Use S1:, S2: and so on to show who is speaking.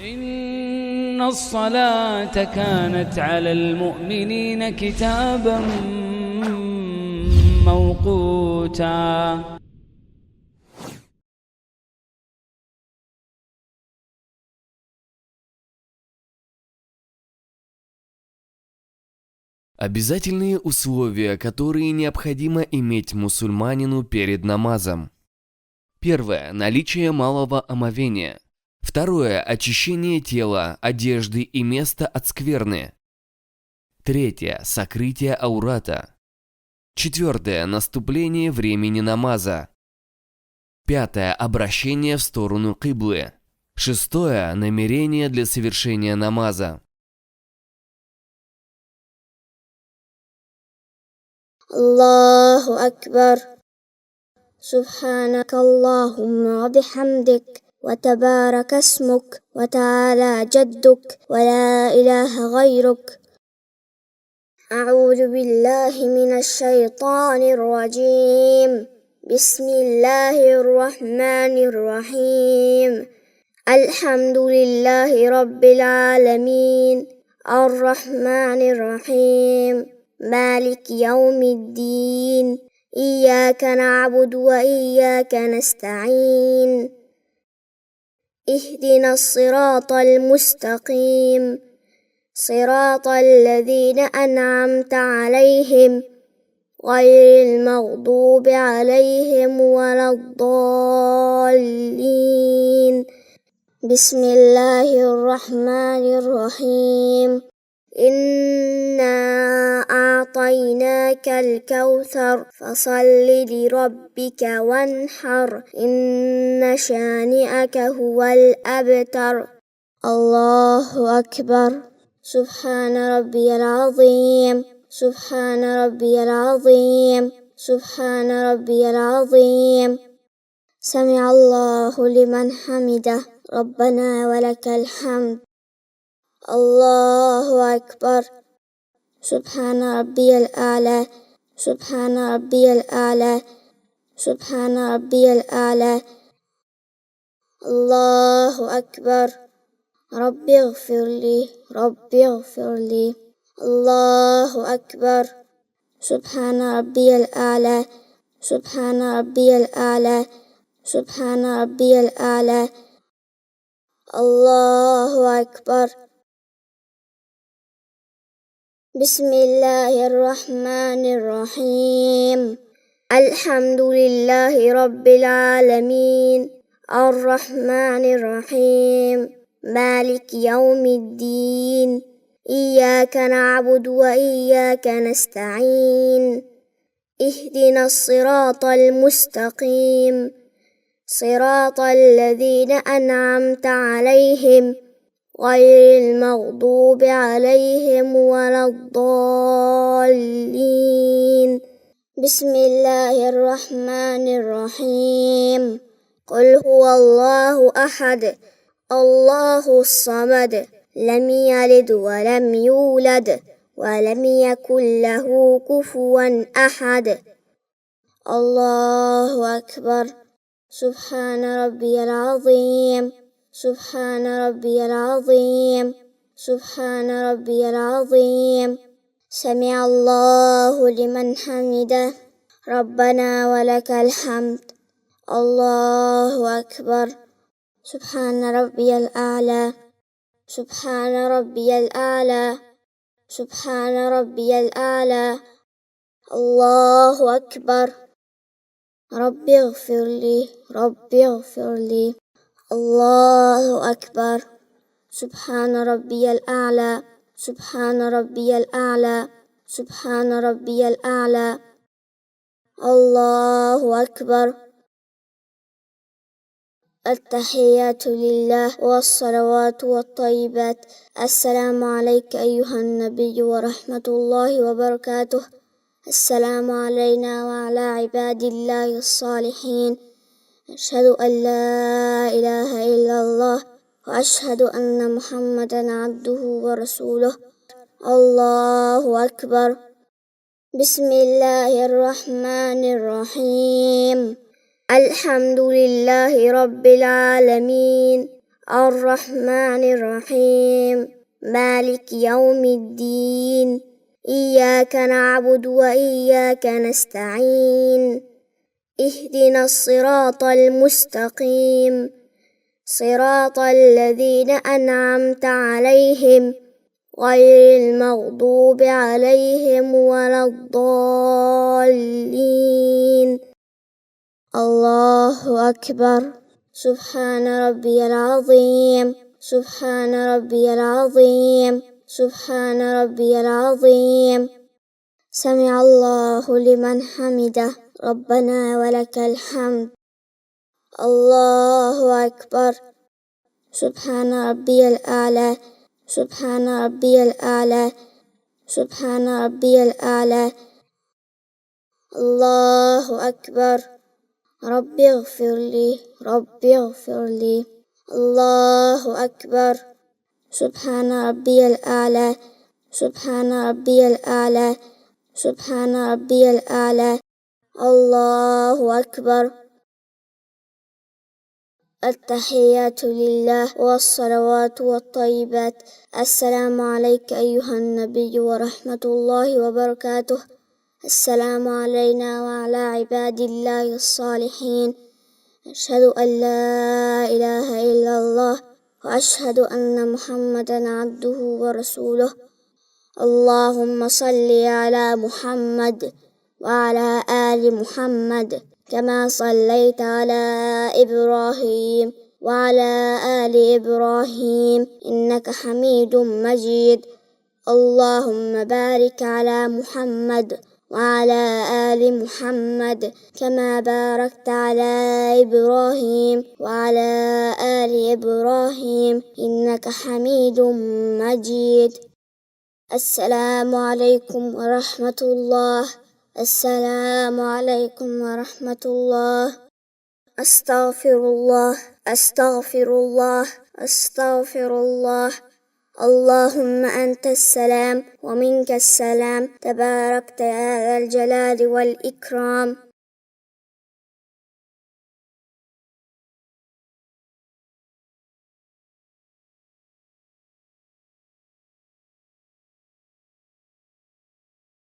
S1: إن الصلاة كانت على المؤمنين كتابا موقوتا.
S2: Обязательные условия, которые необходимо иметь мусульманину перед намазом. Первое – наличие малого омовения. Второе – очищение тела, одежды и места от скверны. Третье – сокрытие аурата. Четвертое – наступление времени намаза. Пятое – обращение в сторону киблы. Шестое – намерение для совершения намаза.
S3: Аллаху Акбар. سبحانك اللهم وبحمدك وتبارك اسمك وتعالى جدك ولا إله غيرك. أعوذ بالله من الشيطان الرجيم. بسم الله الرحمن الرحيم. الحمد لله رب العالمين الرحمن الرحيم مالك يوم الدين إياك نعبد وإياك نستعين اهدنا الصراط المستقيم صراط الذين أنعمت عليهم غير المغضوب عليهم ولا الضالين. بسم الله الرحمن الرحيم. إنا أعطيناك الكوثر فصل لربك وانحر إن شانئك هو الأبتر. الله أكبر. سبحان ربي العظيم سبحان ربي العظيم سبحان ربي العظيم. سمع الله لمن حمده ربنا ولك الحمد. الله أكبر. سبحان ربي الأعلى سبحان ربي الأعلى سبحان ربي الأعلى. الله أكبر. ربي اغفر لي ربي اغفر لي. الله أكبر. سبحان ربي الأعلى سبحان ربي الأعلى سبحان ربي الأعلى. الله أكبر. بسم الله الرحمن الرحيم. الحمد لله رب العالمين الرحمن الرحيم مالك يوم الدين إياك نعبد وإياك نستعين اهدنا الصراط المستقيم صراط الذين أنعمت عليهم غير المغضوب عليهم ولا الضالين. بسم الله الرحمن الرحيم. قل هو الله أحد الله الصمد لم يلد ولم يولد ولم يكن له كفوا أحد. الله أكبر. سبحان ربي العظيم سبحان ربي العظيم سبحان ربي العظيم. سمع الله لمن حمده ربنا ولك الحمد. الله أكبر. سبحان ربي الأعلى سبحان ربي الأعلى سبحان ربي الأعلى. الله أكبر. ربي اغفر لي ربي اغفر لي. الله أكبر. سبحان ربي الأعلى سبحان ربي الأعلى سبحان ربي الأعلى. الله أكبر. التحيات لله والصلوات والطيبات. السلام عليك أيها النبي ورحمة الله وبركاته. السلام علينا وعلى عباد الله الصالحين. أشهد أن لا إله إلا الله وأشهد أن محمدا عبده ورسوله. الله أكبر. بسم الله الرحمن الرحيم. الحمد لله رب العالمين الرحمن الرحيم مالك يوم الدين إياك نعبد وإياك نستعين اهدنا الصراط المستقيم صراط الذين أنعمت عليهم غير المغضوب عليهم ولا الضالين. الله أكبر. سبحان ربي العظيم سبحان ربي العظيم سبحان ربي العظيم. سمع الله لمن حمده ربنا ولك الحمد. الله أكبر. سبحان ربي الأعلى سبحان ربي الأعلى سبحان ربي الأعلى. الله أكبر. ربي اغفر لي ربي اغفر لي. الله أكبر. سبحان ربي الأعلى سبحان ربي الأعلى سبحان ربي الأعلى. الله أكبر. التحيات لله والصلوات والطيبات. السلام عليك أيها النبي ورحمة الله وبركاته. السلام علينا وعلى عباد الله الصالحين. أشهد أن لا إله إلا الله وأشهد أن محمدا عبده ورسوله. اللهم صل على محمد وعلى آل محمد كما صليت على إبراهيم وعلى آل إبراهيم إنك حميد مجيد. اللهم بارك على محمد وعلى آل محمد كما باركت على إبراهيم وعلى آل إبراهيم إنك حميد مجيد. السلام عليكم ورحمة الله. السلام عليكم ورحمة الله. أستغفر الله أستغفر الله أستغفر الله. اللهم أنت السلام ومنك السلام تباركت يا ذا الجلال والإكرام.